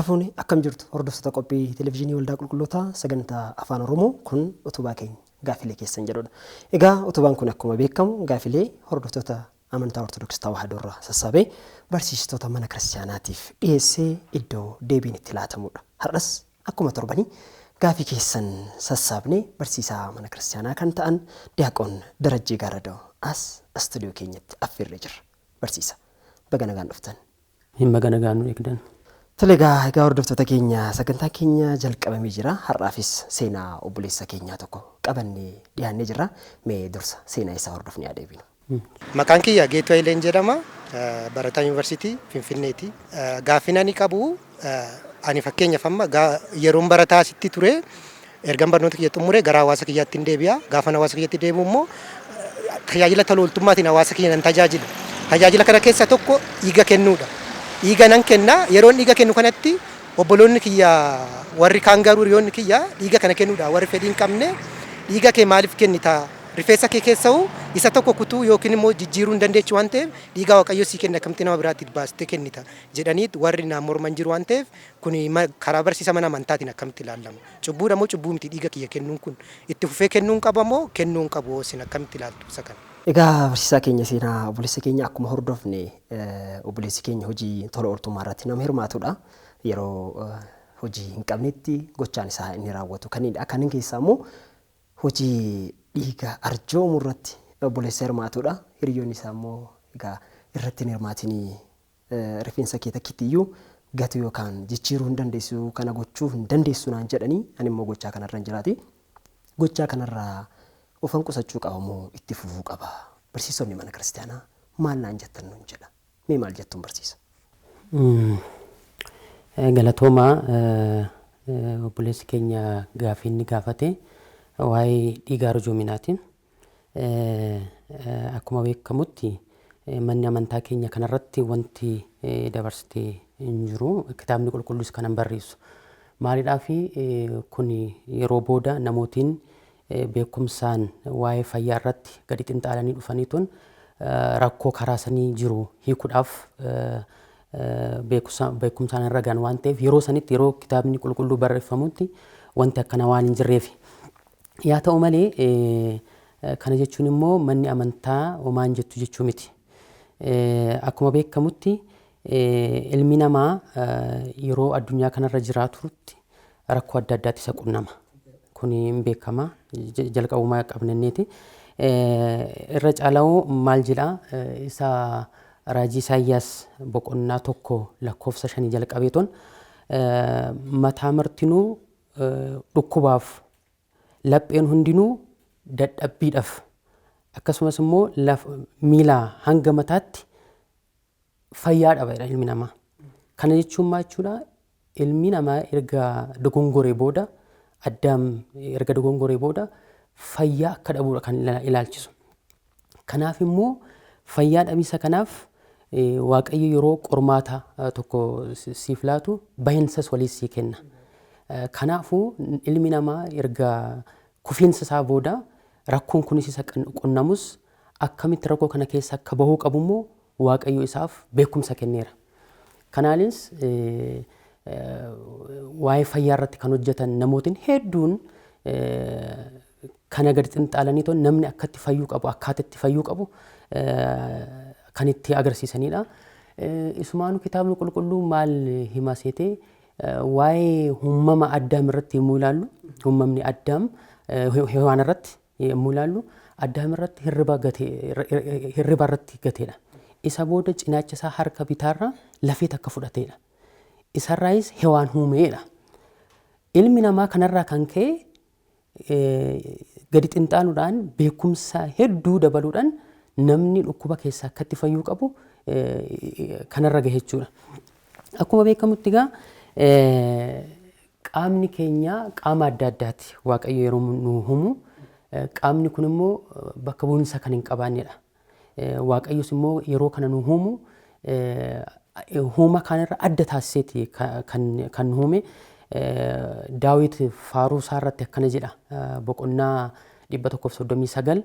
Harka akkam jirtu hordoftoota qophii televezyiinii waldaa qulqullootaa sagantaa afaan Oromoo kun utubaa keenya gaafilee keessan jedhudha. Egaa utubaan kun akkuma beekamu gaafilee hordoftoota amantaa Ortodoksii Tawaahidoo irraa sassaabee barsiistota mana kiristaanaatiif dhiyeessee iddoo deebiin itti laatamudha. Har'as akkuma torbanii gaafii keessan sassaabnee barsiisaa mana kiristaanaa kan ta'an Diyaaqoon Darajjii Gaaradoo as istuudiyoo keenyatti affeerree jirra. Barsiisa baga nagaan dhuftan. Hin baga nagaan nu eegdan. Toleegaa egaa hordoftoota keenya sagantaa keenya jalqabamee jira. Har'aafis seenaa obboleessa keenyaa tokko qabannee dhiyaannee jirra. Mee dursa seenaa isaa hordofnee adeeminu. Maqaan kiyya Geetuu Hayileen jedhama. Barataa Yuunivarsiitii Finfinneeti. Gaaffiin ani qabu ani fakkeenyaaf amma yeroon barataa asitti ture ergan barnoota kiyya xumure gara hawaasa kiyyaatti hin deebi'a. Gaafan hawaasa kiyyaatti deebi'u immoo tajaajila tola ooltummaatiin hawaasa kiyya nan tajaajila. Tajaajila kana keessa tokko dhiiga kennuudha. Dhiiga nan kenna yeroon dhiiga kennu kanatti obboloonni kiyya warri kaan garuu hiriyoonni kiyya dhiiga kana kennuudha warri fedhii hin qabne dhiiga kee maaliif kennita rifeensa kee keessa'u isa tokko kutuu yookiin immoo jijjiiruu hin dandeechu waan ta'eef dhiiga waaqayyo sii kenna akkamitti nama biraatti baastee kennita jedhaniit warri naan morman jiru waan ta'eef kun karaa barsiisa mana amantaatiin akkamitti ilaalamu cubbuudha moo cubbuu miti dhiiga kiyya kennuun kun itti fufee kennuun qaba moo kennuun qabu isin akkamitti ilaaltu isa kana. Egaa barsiisaa keenya seenaa obboleessa keenya akkuma hordofne obboleessi keenya hojii tola ooltummaa irratti nama hirmaatudha. Yeroo hojii hin qabnetti gochaan isaa inni raawwatu kanidha. Kanneen keessaa immoo hojii dhiiga arjoomuu irratti obboleessa hirmaatudha. Hiriyoonni isaa immoo egaa irratti hin hirmaatinii rifeensa kee takkittiyyuu gatu yookaan jijjiiruu hin dandeessu kana gochuu hin dandeessu naan jedhanii ani immoo gochaa kanarra hin jiraati. Gochaa kanarraa ofan qusachuu qaba moo itti fufuu qaba? Barsiisonni mana kiristaanaa maal naan jettan nuun jedha. Mee maal jettuun barsiisa? Galatooma obboleessi keenya gaaffii inni gaafate waa'ee dhiiga arjoominaatiin akkuma beekamutti manni amantaa keenya kanarratti wanti dabarsitee hin jiru kitaabni qulqulluus kanan barreessu. Maaliidhaaf kun yeroo booda namootiin beekumsaan waa'ee fayyaa irratti gadi xinxaalanii dhufaniituun rakkoo karaa sanii jiru hiikuudhaaf beekumsaan irra gaan waan ta'eef yeroo sanitti yeroo kitaabni qulqulluu barreeffamutti wanti akkana waan hin jirreef. Yaa ta'u malee kana jechuun immoo manni amantaa homaan jettu jechuu miti. Akkuma beekamutti ilmi namaa yeroo addunyaa kanarra jiraatutti rakkoo adda addaatti isa qunnama. Kun hin beekama jalqabumaa qabnanneeti. Irra caalaa maal jedha isa raajii Isaayyaas boqonnaa 1:5 jalqabeeton mataa martinuu dhukkubaaf lapheen hundinuu dadhabbiidhaaf akkasumas immoo miila hanga mataatti fayyaa dhaba ilmi namaa. Kana jechuun maal jechuudha? Ilmi namaa erga dogongoree booda Addaam erga dogongoree booda fayyaa akka dhabuudha kan ilaalchisu. Kanaaf immoo fayyaa dhabiisa kanaaf Waaqayyo yeroo qormaata tokko siif laatu bahinsas walii sii kenna. Kanaafuu ilmi namaa erga kufiinsa isaa booda rakkoon kunis isa qunnamus akkamitti rakkoo kana keessa akka bahuu qabu immoo Waaqayyo isaaf beekumsa kenneera. Kanaanis waa'ee fayyaa irratti kan hojjetan namootiin hedduun kana gadi xinxaalanii namni akkatti fayyuu qabu akkaataa itti fayyuu qabu kan itti agarsiisanidha. Isumaanuu kitaabni qulqulluu maal hima seetee waa'ee uumama Addaam irratti yommuu ilaallu uumamni Addaam Hewaan irratti yommuu ilaallu Addaam irratti hirriba irratti gateedha. Isa booda cinaacha isaa harka bitaarra lafee takka fudhateedha. Isarraayis Hewaan uumeedha. Ilmi namaa kanarraa kan ka'e gadi xinxaaluudhaan beekumsa hedduu dabaluudhaan namni dhukkuba keessaa akkatti fayyuu qabu kanarra gahe jechuudha. Akkuma beekamutti egaa qaamni keenya qaama adda addaati. Waaqayyo yeroo nu uumu qaamni kun immoo bakka bu'insa kan hin qabaannedha. Waaqayyos immoo yeroo kana nu uumu uuma kanarra adda taasiseeti kan uume. Daawit faaruu isaa irratti akkana jedha boqonnaa 139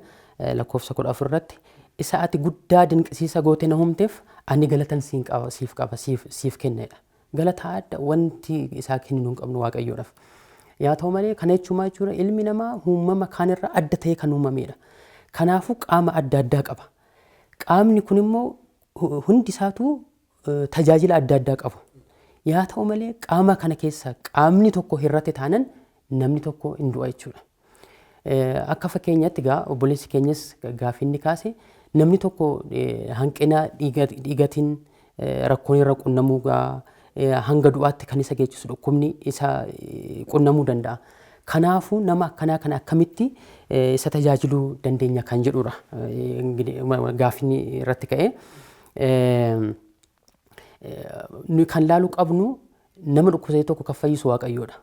lakkoofsa 14 irratti isa ati guddaa dinqisiisa goote na uumteef ani galatan siif qaba siif kennedha. galataa adda wanti isaa kennuu hin qabnu waaqayyoodhaaf. Yaa ta'u malee kana jechuun ilmi namaa uumama kaanirraa adda ta'ee kan uumamedha. Kanaafuu qaama adda addaa qaba. Qaamni kun immoo hundi isaatu tajaajila adda addaa qabu. Yaa ta'u malee qaama kana keessa qaamni tokko hir'ate taanan namni tokko hin du'a jechuudha. Akka fakkeenyaatti egaa obboleessi keenyas gaaffii inni kaase namni tokko hanqina dhiigatiin rakkoon irra qunnamuu hanga du'aatti kan isa geessisu dhukkubni isa qunnamuu danda'a. Kanaafuu nama akkanaa kana akkamitti isa tajaajiluu dandeenya kan jedhudha gaaffiin irratti ka'e. Nuyi kan laaluu qabnu nama dhukkubsate tokko kan fayyisu waaqayyoodha.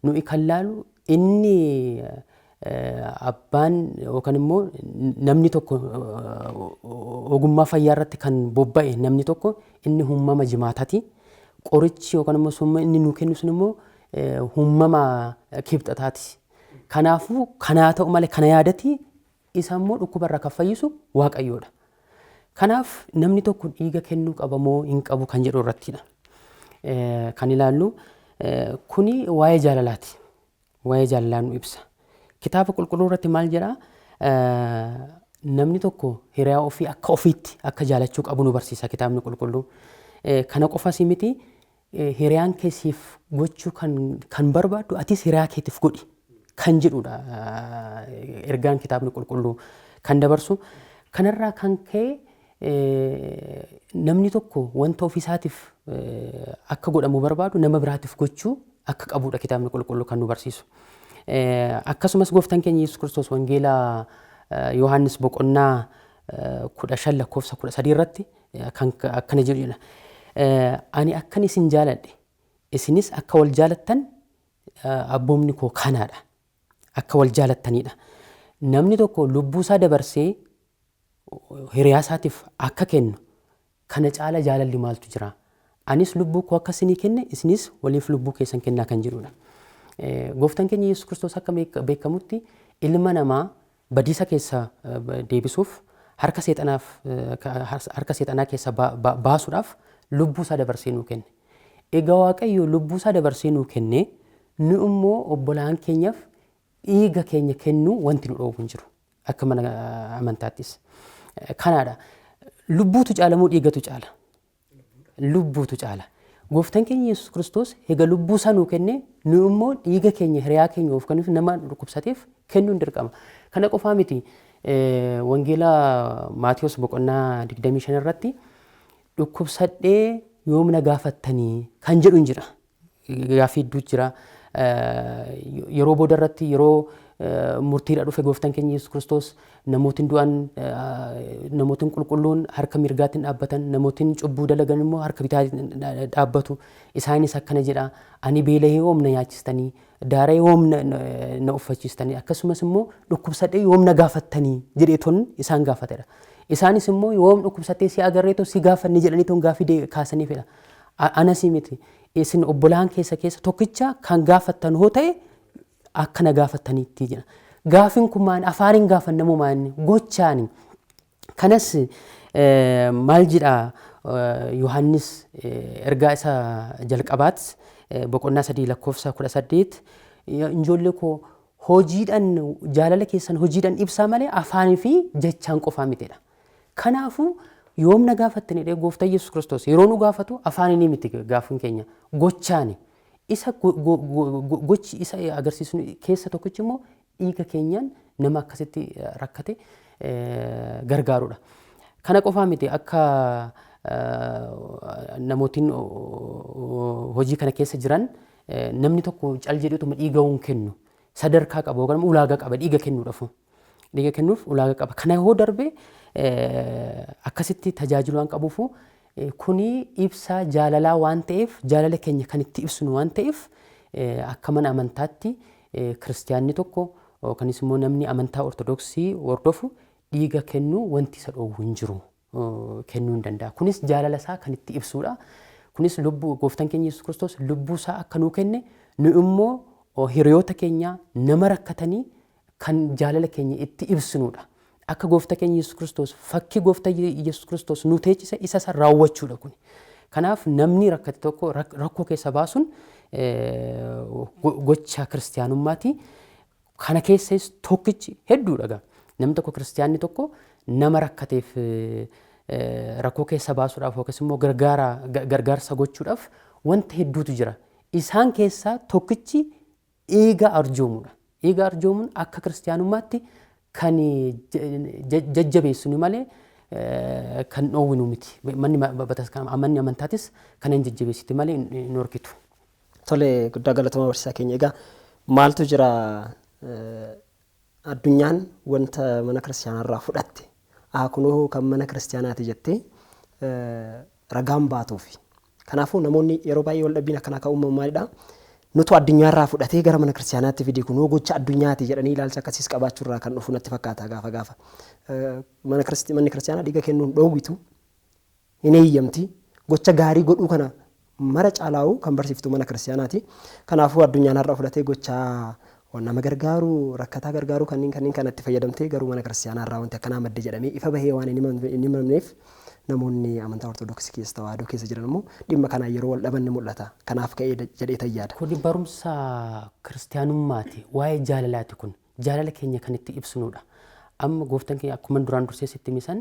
Nuyi kan laalu inni abbaan yookaan immoo namni tokko ogummaa fayyaa irratti kan bobba'e namni tokko inni uumama jimaataati. Qorichi yookaan immoo summa inni nuu kennu sun immoo uumama kibxataati. Kanaafuu kanaa ta'u malee kana yaadati isa immoo dhukkubarraa kan fayyisu waaqayyoodha. Kanaaf namni tokko dhiiga kennuu qaba moo hin qabu kan jedhu irrattidha. Kan ilaallu kuni waa'ee jaalalaati. Waa'ee jaalalaa nu ibsa. Kitaaba qulqulluu irratti maal jedhaa? Namni tokko hiriyaa ofii akka ofiitti akka jaalachuu qabu nu barsiisa kitaabni qulqulluu. Kana qofas miti hiriyaan keessiif gochuu kan barbaaddu atis hiriyaa keetiif godhi kan jedhudha. Ergaan kitaabni qulqulluu kan dabarsu. Kanarraa kan ka'e namni tokko wanta ofiisaatiif akka godhamu barbaadu nama biraatiif gochuu akka qabudha kitaabni qulqulluu kan nu barsiisu. Akkasumas gooftaan keenya Yesuus Kiristoos wangeelaa Yohaannis boqonnaa 15 lakkoofsa 13 irratti akkana jedhudha. Ani akkan isin jaaladhe isinis akka wal jaalattan abboomni koo kanaadha. Akka wal jaalattanidha. Namni tokko lubbuu isaa dabarsee hiriyaa isaatiif akka kennu kana caala jaalalli maaltu jira? Anis lubbuu koo akka isinii kenne isinis waliif lubbuu keessan kennaa kan jedhudha. Gooftaan keenya Yesuus Kiristoos akka beekamutti ilma namaa badiisa keessa deebisuuf harka seexanaa keessa baasuudhaaf lubbuu isaa dabarsee nuu kenne. Egaa Waaqayyo lubbuu isaa dabarsee nuu kenne nu immoo obbolaan keenyaaf dhiiga keenya kennuu wanti nu dhoowwu hin jiru akka mana amantaattis. Kanaadha. Lubbuutu caala moo dhiigatu caala? Lubbuutu caala. Gooftaan keenya Yesuus Kiristoos egaa lubbuu isaa nuu kenne nu immoo dhiiga keenya hiriyaa keenya of kennuuf nama dhukkubsateef kennuun dirqama. Kana qofaa miti wangeelaa Maatiyos boqonnaa 25 irratti dhukkubsadhee yoom na gaafattanii kan jedhu hin jira. Gaaffii hedduu jira. Yeroo booda irratti yeroo murtiidha dhufe gooftaan keenya Yesuus Kiristoos namootiin du'an namootiin qulqulluun harka mirgaatiin dhaabbatan namootiin cubbuu dalagan immoo harka bitaatiin dhaabbatu. Isaanis akkana jedha ani beela'ee yoom na nyaachistanii daaree yoom na uffachiistanii akkasumas immoo dhukkubsadhee yoom na gaafattanii jedheeton isaan gaafatedha. Isaanis immoo yoom dhukkubsattee si agarreeto si gaafanne jedhaniiton gaaffii kaasaniifidha. Anasii miti isin obbolaan keessa tokkicha kan gaafattan hoo ta'e akka na gaafattaniitti jedha. Gaaffiin kun maan afaaniin gaafannamu maan gochaani. Kanas maal jedha Yohaannis ergaa isa jalqabaat boqonnaa 3 lakkoofsa 18 ijoollee koo hojiidhaan jaalala keessan hojiidhaan ibsaa malee afaanii fi jechaan qofaa mitidha. Kanaafuu yoom na gaafattanidha gooftaan Yesuus Kiristoos yeroo nu gaafatu afaanii miti gaaffiin keenya gochaani. Isa gochi isa agarsiisu keessa tokkichi immoo dhiiga keenyaan nama akkasitti rakkate gargaarudha. Kana qofaa miti akka namootiin hojii kana keessa jiran namni tokko cal jedheetuma dhiiga hin kennu sadarkaa qaba yookaan ulaagaa qaba dhiiga kennuudhaaf. Dhiiga kennuuf ulaagaa qaba. Kana yoo darbe akkasitti tajaajiluu waan qabuufu kuni ibsaa jaalalaa waan ta'eef jaalala keenya kan itti ibsinu waan ta'eef akka mana amantaatti kiristiyaanni tokko yookanis immoo namni amantaa ortodoksii hordofu dhiiga kennuu wanti isa dhoowwu hin jiru kennuu hin danda'a. Kunis jaalala isaa kan itti ibsudha. Kunis lubbuu gooftaan keenya Yesuus Kiristoos lubbuu isaa akka nuu kenne nu immoo hiriyoota keenya nama rakkatanii kan jaalala keenya itti ibsinudha. Akka gooftaa keenya Yesuus Kiristoos fakkii gooftaa Yesuus Kiristoos nu teechise isa san raawwachuudha kuni. Kanaaf namni rakkate tokko rakkoo keessa baasuun gocha kiristaanummaati. Kana keessas tokkichi hedduudha. Namni tokko kiristaanni tokko nama rakkateef rakkoo keessa baasuudhaaf yookiis immoo gargaarsa gochuudhaaf wanta hedduutu jira. Isaan keessaa tokkichi dhiiga arjoomudha. Dhiiga arjoomuun akka kiristaanummaatti kan jajjabeessu malee kan dhoowwinu miti. Manni amantaatis kan hin jajjabeessitu malee hin horkitu. Tole, guddaa galatooma barsiisaa keenya. Egaa maaltu jira addunyaan wanta mana kiristaanaarraa fudhatte kunoo kan mana kiristaanaati jettee ragaan baatuufi. Kanaafuu namoonni yeroo baay'ee wal dhabbiin akkanaa kan uumamu maalidha? Nutu addunyaarraa fudhatee gara mana kiristaanaatti fidee kunoo gocha addunyaati jedhanii ilaalcha akkasiis qabaachuurraa kan dhufu natti fakkaata gaafa. Manni kiristaanaa dhiiga kennuun dhoowwitu hin eeyyamti. Gocha gaarii godhuu kana mara caalaa'u kan barsiiftu mana kiristaanaati. Kanaafuu addunyaan har'a fudhatee gocha nama gargaaru, rakkataa gargaaru kanneen kanatti fayyadamtee garuu mana kiristaanaarraa wanti akkanaa madde jedhamee ifa bahee waan hin himamneef namoonni amantaa ortodoksii keessa tawaahidoo keessa jiran immoo dhimma kanaan yeroo wal dhaban ni mul'ata. Kanaaf ka'ee jedhee tayyaada. Kun barumsa kiristaanummaati. Waa'ee jaalalaati kun. Jaalala keenya kan itti ibsinudha. Amma gooftaan keenya akkuma duraan dursee sitti misan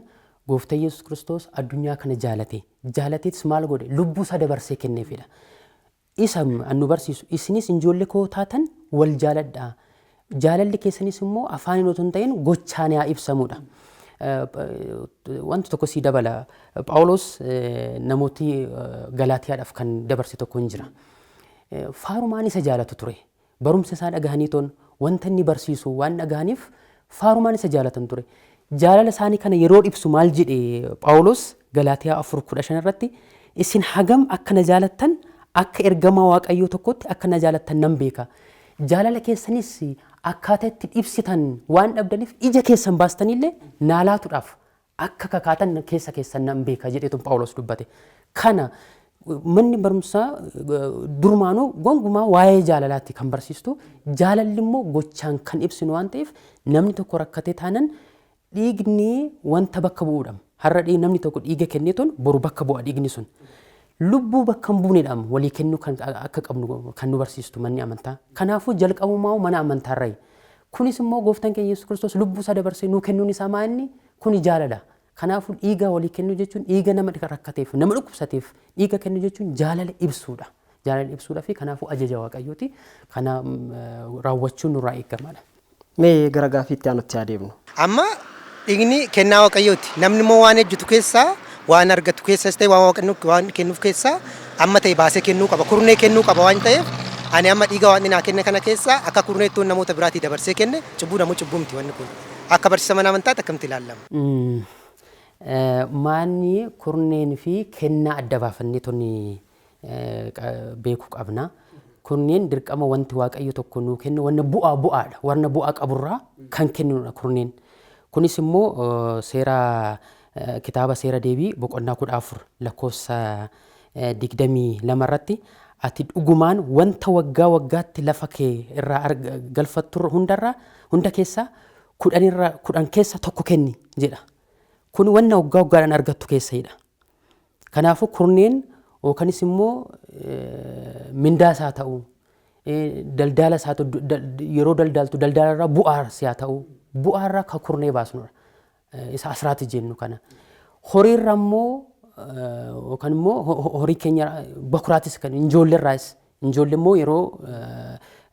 gooftaan Yesuus Kiristoos addunyaa kana jaalate. Jaalateetis maal godhe? Lubbuu isaa dabarsee kenneefidha. Isa nu barsiisu isinis ijoollee koo taatan wal jaaladhaa. Jaalalli keessanis immoo afaaniin otoo hin ta'in gochaan haa ibsamudha. Wanti tokko sii dabala. Phaawulos namooti Galaatiyaadhaaf kan dabarse tokko hin jira. Faarumaan isa jaalatu ture. Barumsa isaa dhagahanii toon wanta inni barsiisu waan dhagahaniif faarumaan isa jaalatan ture. Jaalala isaanii kana yeroo ibsu maal jedhe Phaawulos Galaatiyaa 4:15 irratti isin hagam akkana jaalattan akka ergamaa Waaqayyoo tokkotti akkana jaalattan nan beeka. Jaalala keessanis akkaataa itti ibsitan waan dhabdaniif ija keessan baastanillee naalaatuudhaaf akka kakaatan keessan nan beeka jedheetu Phaawulos dubbate. Kana manni barumsaa durmaanuu gonkumaa waa'ee jaalalaatti kan barsiistu. Jaalalli immoo gochaan kan ibsinu waan ta'eef namni tokko rakkatee taanan dhiigni wanta bakka bu'uudha. Har'a namni tokko dhiiga kenneetuun boru bakka bu'a dhiigni sun. Lubbuu bakka hin buuneedhaan walii kennuu kan akka qabnu kan nu barsiistu manni amantaa. Kanaafuu jalqabumaa mana amantaarraa. Kunis immoo gooftaan keenya Yesuus Kiristoos lubbuu isaa dabarsee nuu kennuun isaa maali? Kuni jaalala. Kanaafuu dhiiga walii kennuu jechuun dhiiga nama rakkateef nama dhukkubsateef dhiiga kennuu jechuun jaalala ibsuudha. Jaalala ibsuudhaa fi kanaafuu ajaja Waaqayyooti. Kana raawwachuun nurraa eegamaadha. Mee gara gaaffiitti aanutti adeemnu. Amma dhiigni kennaa Waaqayyooti. Namni immoo waan hojjetu keessaa waan argatu keessas ta'e waan kennuuf keessaa amma ta'e baasee kennuu qaba. Kurnee kennuu qaba waan ta'eef ani amma dhiiga waan naa kenne kana keessaa akka kurneettuun namoota biraatii dabarsee kenne cubbuu namoo cubbuu miti wanni kun. Akka barsiisa mana amantaatti akkamitti ilaalama? Manni kurneen fi kennaa adda baafannee tonni beekuu qabna. Kurneen dirqama wanti Waaqayyo tokko nuu kennu wanna bu'aadha. Wanna bu'aa qaburraa kan kennudha kurneen. Kunis immoo seera kitaaba seera deebii boqonnaa 14 lakkoofsa 22 irratti ati dhugumaan wanta waggaatti lafa kee irraa galfattu hunda keessaa 10 keessa tokko kenni jedha. Kun wanna waggaadhaan argattu keessadha. Kanaafuu kurneen yookanis immoo mindaa isaa ta'u daldala isaa yeroo daldaltu daldalarraa bu'aa isaa ta'u bu'aarraa ka kurnee baasnudha. Isa asraati jennu kana. Horiirra immoo yookaan immoo horii keenya bakuraatis kan ijoolleerraas ijoollee immoo yeroo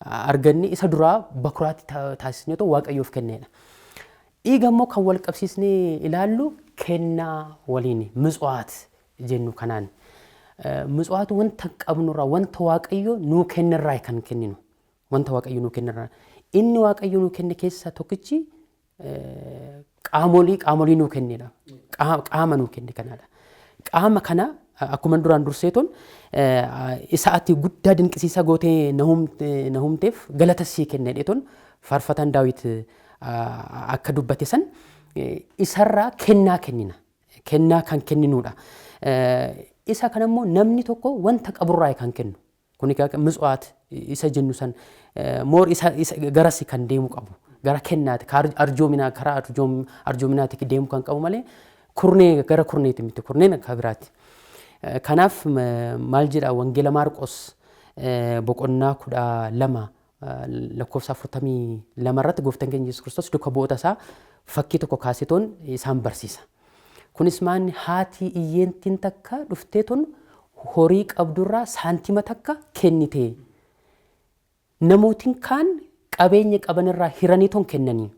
arganne isa duraa bakuraatti taasisnee Waaqayyoof kenneedha. Dhiiga immoo kan wal qabsiisnee ilaallu kennaa waliin mitswaat jennu kanaan. Mitswaatu wanta qabnurraa wanta Waaqayyo nuu kennirraa kan kenninu. Wanta Waaqayyo nuu kennirraa. Inni Waaqayyo nuu kenne keessaa tokkichi qaamolii nuu kennedha. Qaama nuu kenne kanadha. Qaama kana akkuma duraan durseeton isa ati guddaa dinqisiisaa gootee na humteef galata sii kennedheeton faarfataan Daawit akka dubbate san isarraa kennaa kennina. Kennaa kan kenninuudha. Isa kana immoo namni tokko wanta qaburraa kan kennu. Kuni mitswaat isa jennu san moor isa garasi kan deemu qabu. Gara kennaati karaa arjoominaati deemu kan qabu malee kurnee gara kurneeti miti kurneen akka biraati. Kanaaf maal jedha wangeela Maarqos boqonnaa 12 lakkoofsa 42 irratti gooftaan keenya Yesuus Kiristoos duuka bu'oota isaa fakkii tokko kaasetoon isaan barsiisa. Kunis maanni haati iyyeentiin takka dhufteeton horii qabdurraa saantima takka kennite. Namootiin kaan qabeenya qabanirraa hiraniiton kennanii.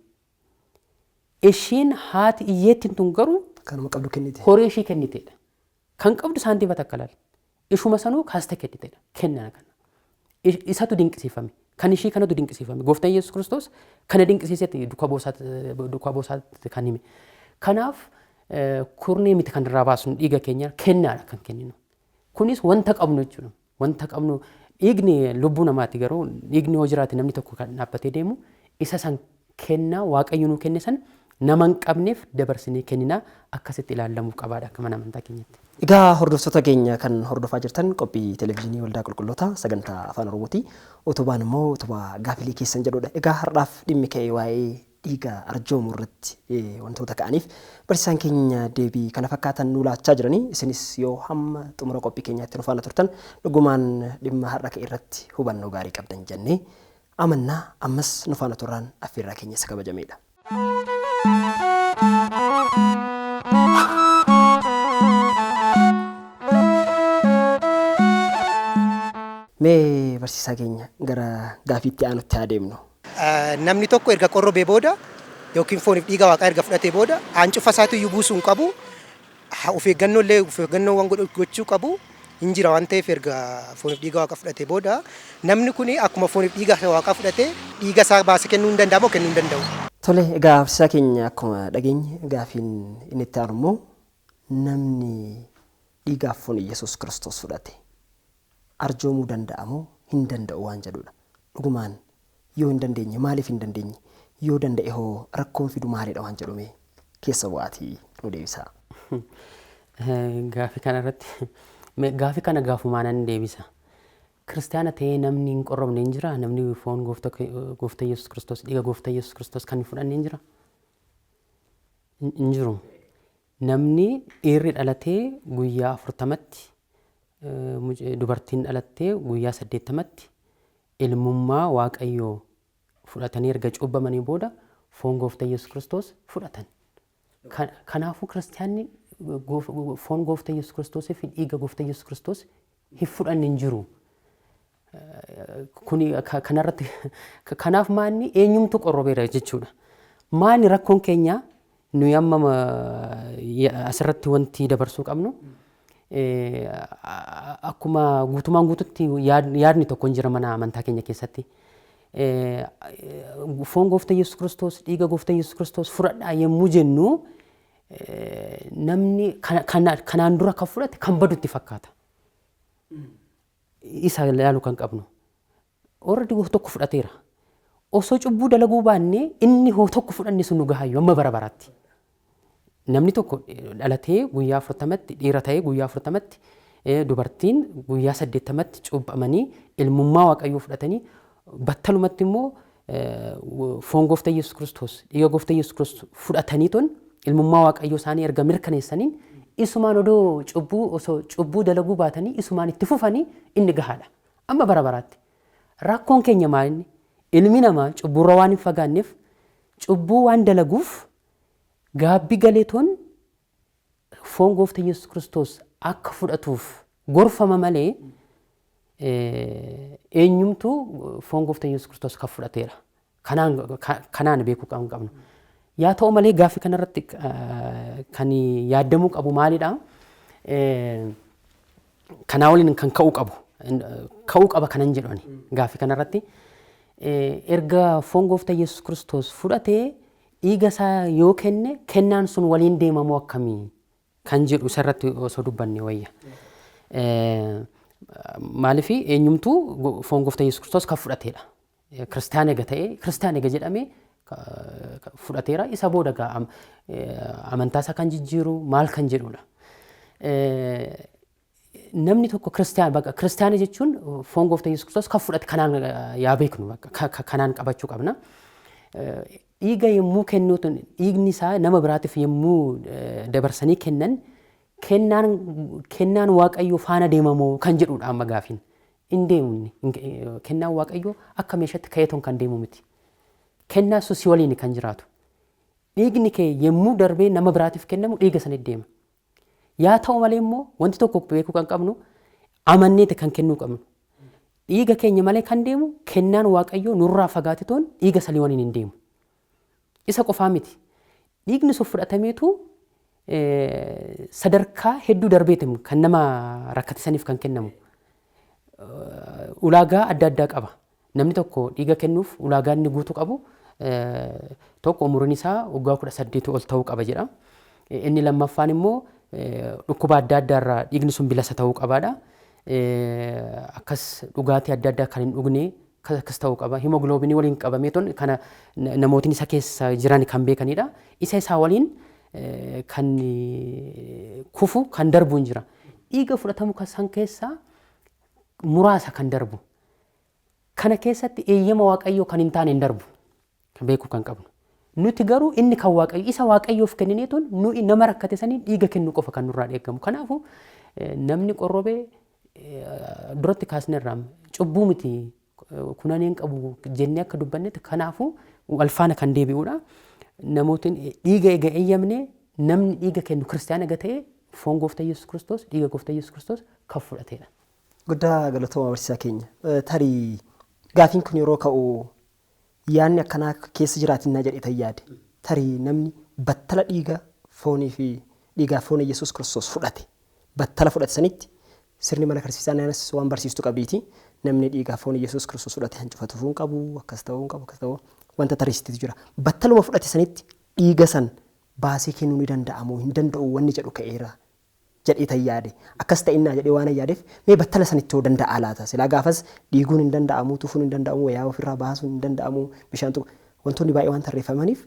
Ishiin haati iyyeettiin tun garuu kanuma qabdu kennite. Horii ishii kenniteedha. Kan qabdu saantima takka laal. Ishuma sanuu kaasta kenniteedha. Kennana kana. Isatu dinqisiifame. Kan ishii kanatu dinqisiifame. Gooftaan Yesuus Kiristoos kana dinqisiisetti duuka boosaatti kan hime. Kanaaf kurnee miti kan irraa baasnu dhiiga keenya kennaadha kan kenninu. Kunis wanta qabnu jechuudha. Wanta qabnu dhiigni lubbuu namaati garuu dhiigni hoo jiraate namni tokko kan dhaabbatee deemu isa san kennaa Waaqayyo nuu kenne san nama hin qabneef dabarsinee kenninaa akkasitti ilaalamuu qabaadha akka mana amantaa keenyatti. Egaa hordoftoota keenya kan hordofaa jirtan qophii televezyiinii waldaa qulqulloota sagantaa afaan Oromooti. Utubaan immoo utubaa gaafilee keessan jedhudha. Egaa har'aaf dhimmi ka'ee waa'ee dhiiga arjoomuu irratti wantoota ka'aniif barsiisaan keenya deebii kana fakkaatan nu laachaa jiranii isinis yoo hamma xumura qophii keenyaatti nu faana turtan dhugumaan dhimma har'a ka'e irratti hubannoo gaarii qabdan jennee amannaa ammas nu faana turraan affeerraa keenya isa kabajameedha. Mee barsiisaa keenya gara gaafiitti aanutti haa deemnu. Namni tokko erga qorrobee booda yookiin fooniif dhiiga waaqaa erga fudhatee booda aancufa isaatu iyyuu buusuu hin qabu. Of eeggannoowwan gochuu qabu. Hin jira waan ta'eef erga fooniif dhiiga waaqaa fudhatee booda namni kun akkuma fooniif dhiiga waaqaa fudhatee dhiiga isaa baasee kennuu hin danda'amu kennuu hin danda'u. Tole egaa barsiisaa keenya akkuma dhageenye gaafiin inni itti aanu immoo namni dhiigaaf foon Yesuus Kiristoos fudhate arjoomuu danda'amu hin danda'u waan jedhudha. Dhugumaan yoo hin dandeenye maaliif hin dandeenye yoo danda'e hoo rakkoon fidu maalidha waan jedhume keessa bu'aatii nu deebisa. Gaafii kana irratti gaafii kana gaafumaan ani deebisa. Kiristaana ta'ee namni hin qorrobne hin jira namni foon gooftaa Yesuus Kiristoos dhiiga gooftaa Yesuus Kiristoos kan hin fudhanne hin jira. Hin jiru. Namni dhiirri dhalatee guyyaa 40tti dubartiin dhalattee guyyaa 80tti ilmummaa Waaqayyoo fudhatanii erga cuubbamanii booda foon gooftaa Yesuus Kiristoos fudhatan. Kanaafuu kiristaanni foon gooftaa Yesuus Kiristoosii fi dhiiga gooftaa Yesuus Kiristoos hin fudhanne hin jiru. Kuni kanarratti kanaaf maanni eenyumtu qorrobeera jechuudha. Maanni rakkoon keenya nuyi amma asirratti wanti dabarsuu qabnu akkuma guutumaan guututti yaadni tokko hin jira mana amantaa keenya keessatti. Foon gooftaa Yesuus Kiristoos dhiiga gooftaa Yesuus Kiristoos fudhadhaa yemmuu jennu namni kanaan dura kan fudhate kan badutti fakkaata. Isa ilaaluu kan qabnu. Already hoo tokko fudhateera. Osoo cubbuu dalaguu baannee inni hoo tokko fudhanne sun nu gahayyuu amma bara baraatti. Namni tokko dhalatee guyyaa 40tti dhiira ta'ee guyyaa 40tti dubartiin guyyaa 80tti cuubbamanii ilmummaa Waaqayyoo fudhatanii battalumatti immoo foon gooftaa Yesuus Kiristoos dhiiga gooftaa Yesuus Kiristoos fudhataniiton ilmummaa Waaqayyoo isaanii erga mirkaneessaniin isumaan odoo cubbuu dalaguu baatanii isumaan itti fufanii inni gahaadha. Amma bara baraatti. Rakkoon keenya maalinni ilmi namaa cubburra waan hin fagaanneef cubbuu waan dalaguuf gaabbii galeetoon foon gooftaa Yesuus Kiristoos akka fudhatuuf gorfama malee eenyumtu foon gooftaa Yesuus Kiristoos kan fudhateera. Kanaan beekuu kan qabnu. Yaa ta'u malee gaafii kanarratti kan yaadamuu qabu maalidha? Kanaa waliin kan ka'uu qabu. Ka'uu qaba kanan jedhani gaafii kanarratti. Erga foon gooftaa Yesuus Kiristoos fudhatee dhiiga isaa yoo kenne kennaan sun waliin deemamoo akkamii kan jedhu isarratti osoo dubbanne wayya. Maaliif eenyumtuu foon gooftaa Yesuus Kiristoos kan fudhateedha. Kiristaana ega ta'ee kiristaana ega jedhamee fudhateera isa booda amantaa isaa kan jijjiiru maal kan jedhudha. Namni tokko kiristaana jechuun foon gooftaa Yesuus Kiristoos kan fudhate kanaan yaa beeknu kanaan qabachuu qabna. Dhiiga yemmuu kennuutu dhiigni isaa nama biraatiif yemmuu dabarsanii kennan kennaan waaqayyoo faana deemamoo kan jedhudha amma gaafiin. Hin deemne kennaan waaqayyoo akka meeshaatti ka'eetoon kan deemu miti. Kennaa si waliin kan jiraatu. Dhiigni kee yemmuu darbee nama biraatiif kennamu dhiiga sanitti deema. Yaa ta'u malee immoo wanti tokko beekuu kan qabnu amanneeti kan kennuu qabnu. Dhiiga keenya malee kan deemu kennaan waaqayyoo nurraa fagaatetoon dhiiga salii waliin hin deemu. Isa qofaa miti. Dhiigni sun fudhatameetu sadarkaa hedduu darbeetiin kan nama rakkataniif kan kennamu. Ulaagaa adda addaa qaba. Namni tokko dhiiga kennuuf ulaagaa inni guutuu qabu tokko umuriin isaa waggaa 18 ol ta'uu qaba jedha. Inni lammaffaan immoo dhukkuba adda addaarraa dhiigni sun bilisa ta'uu qabaadha. Akkas dhugaatii adda addaa kan hin dhugne akkas ta'uu qaba. Himoogiloobiinii waliin qabameeton kana namootni isa keessa jiran kan beekanidha. Isaa waliin kan kufu kan darbu hin jira. Dhiiga fudhatamu san keessaa muraasa kan darbu. Kana keessatti eeyyama waaqayyoo kan hin taane hin darbu. Kan beekuu kan qabnu. Nuti garuu inni kan waaqayyo isa waaqayyoof kennineeton nuyi nama rakkate sanii dhiiga kennuu qofa kan nurraa eegamu. Kanaafuu namni qorrobee duratti kaasnerraa cubbuu miti kunaniin qabu jennee akka dubbannetti kanaafuu walfaana kan deebi'uudha. Namootni dhiiga eega eeyyamne namni dhiiga kennu kiristaana eega ta'e foon gooftaa Yesuus Kiristoos dhiiga gooftaa Yesuus Kiristoos kan fudhatedha. Guddaa galatooma barsiisaa keenya. Tarii gaafiin kun yeroo ka'u yaanni akkanaa keessa jiraatinaa jedhee yaade. Tarii namni battala dhiiga foonii fi dhiigaa foon Yesuus Kiristoos fudhate. Battala fudhate sanitti sirni mana kiristaanaanis waan barsiistu qabiiti. Namni dhiigaa foon Yesuus Kiristoos fudhate hancufatuu fuun qabu akkas ta'uu qabu akkas ta'uu wanta tariistitu jira. Battaluma fudhate sanitti dhiiga san baasee kennuu ni danda'amu hin danda'u wanni jedhu ka'eera jedhee yaade. Akkas ta'innaa jedhee waan yaadeef mee battala sanitti yoo danda'a laata? Silaa gaafas dhiiguun hin danda'amu, tufuun hin danda'amu, wayyaa ofirraa baasuun hin danda'amu, bishaan wantoonni baay'ee waan tarreeffamaniif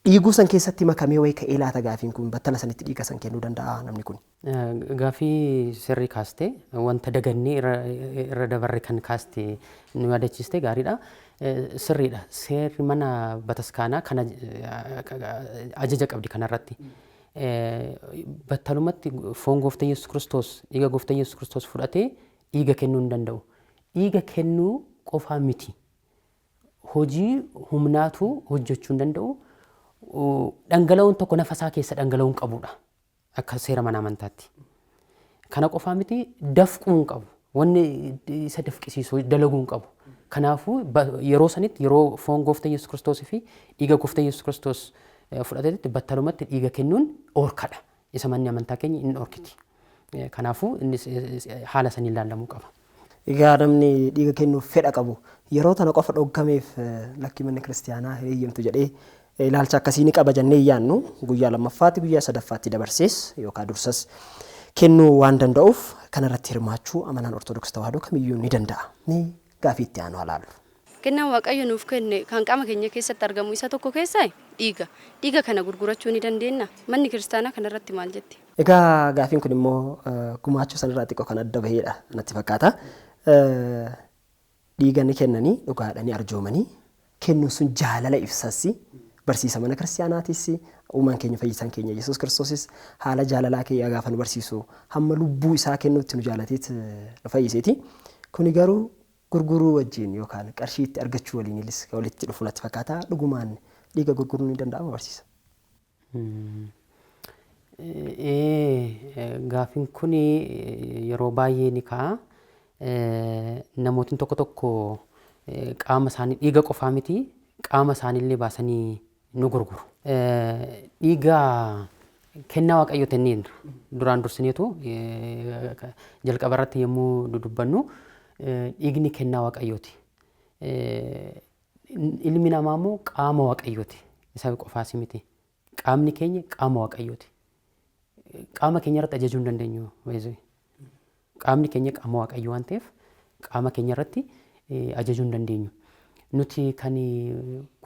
dhiiguu san keessatti makamee wayii ka'ee laata gaafiin kun battala sanitti dhiiga san kennuu danda'a namni kun. Gaafii sirrii kaaste wanta dagannee irra dabarre kan kaaste nu yaadachiiste gaariidha. Sirriidha. Seerri mana bataskaanaa kana ajaja qabdi kanarratti. Battalumatti foon gooftaa Yesuus Kiristoos dhiiga gooftaa Yesuus Kiristoos fudhatee dhiiga kennuu hin danda'u. Dhiiga kennuu qofaa miti. Hojii humnaatu hojjechuu hin danda'u. Dhangala'uun tokko nafasaa keessa dhangala'uun qabudha. Akka seera mana amantaatti. Kana qofaa miti dafquu hin qabu. Wanni isa dafqisiisu dalaguu hin qabu. Kanaafuu yeroo sanitti yeroo foon gooftaa Yesuus Kiristoos fi dhiiga gooftaa Yesuus Kiristoos fudhatetti battalumatti dhiiga kennuun orkadha. Isa manni amantaa keenya inni orkiti. Kanaafuu haala saniin ilaalamuu qaba. Egaa namni dhiiga kennuuf fedha qabu yeroo tana qofa dhoggameef lakki manni kiristaanaa heeyyamtu jedhee ilaalcha akkasii ni qaba jennee yaannu guyyaa lammaffaatti guyyaa sadaffaatti dabarsees yookaan dursas kennuu waan danda'uuf kanarratti hirmaachuu amanaan Ortodoksii Tawaahidoo kamiyyuu ni danda'a. Ni gaafii itti aanu halaalu. Kennaan waaqayyo nuuf kenne kan qaama keenya keessatti argamu isa tokko keessaa dhiiga. Dhiiga kana gurgurachuu ni dandeenya. Manni kiristaanaa kanarratti maal jetti? Egaa gaafiin kun immoo gumaachuu sanarraa xiqqoo kan adda bahedha natti fakkaata. Dhiiga ni kennanii dhugaadhanii arjoomanii kennuun sun jaalala ibsassi barsiisa mana kiristaanaatis uumaan keenya fayyisan keenya Yesuus Kiristoosis haala jaalalaa keenya gaafa nu barsiisu hamma lubbuu isaa kennuutti nu jaalateet nu fayyiseeti. Kuni garuu gurguruu wajjin yookaan qarshii itti argachuu waliinis walitti dhufu natti fakkaata. Dhugumaan dhiiga gurguruu ni danda'ama barsiisa. Gaafiin kun yeroo baay'ee ni ka'a. Namootni tokko tokko qaama isaanii dhiiga qofaa miti qaama isaaniillee baasanii nu gurguru. Dhiiga kennaa waaqayyoo tenneen duraan dursineetu jalqaba irratti yommuu dudubbannu dhiigni kennaa waaqayyooti. Ilmi namaa immoo qaama waaqayyooti. Isa qofaas miti. Qaamni keenya qaama waaqayyooti. Qaama keenya irratti ajajuu hin dandeenyu. Qaamni keenya qaama waaqayyoo waan ta'eef qaama keenya irratti ajajuu hin dandeenyu. Nuti kan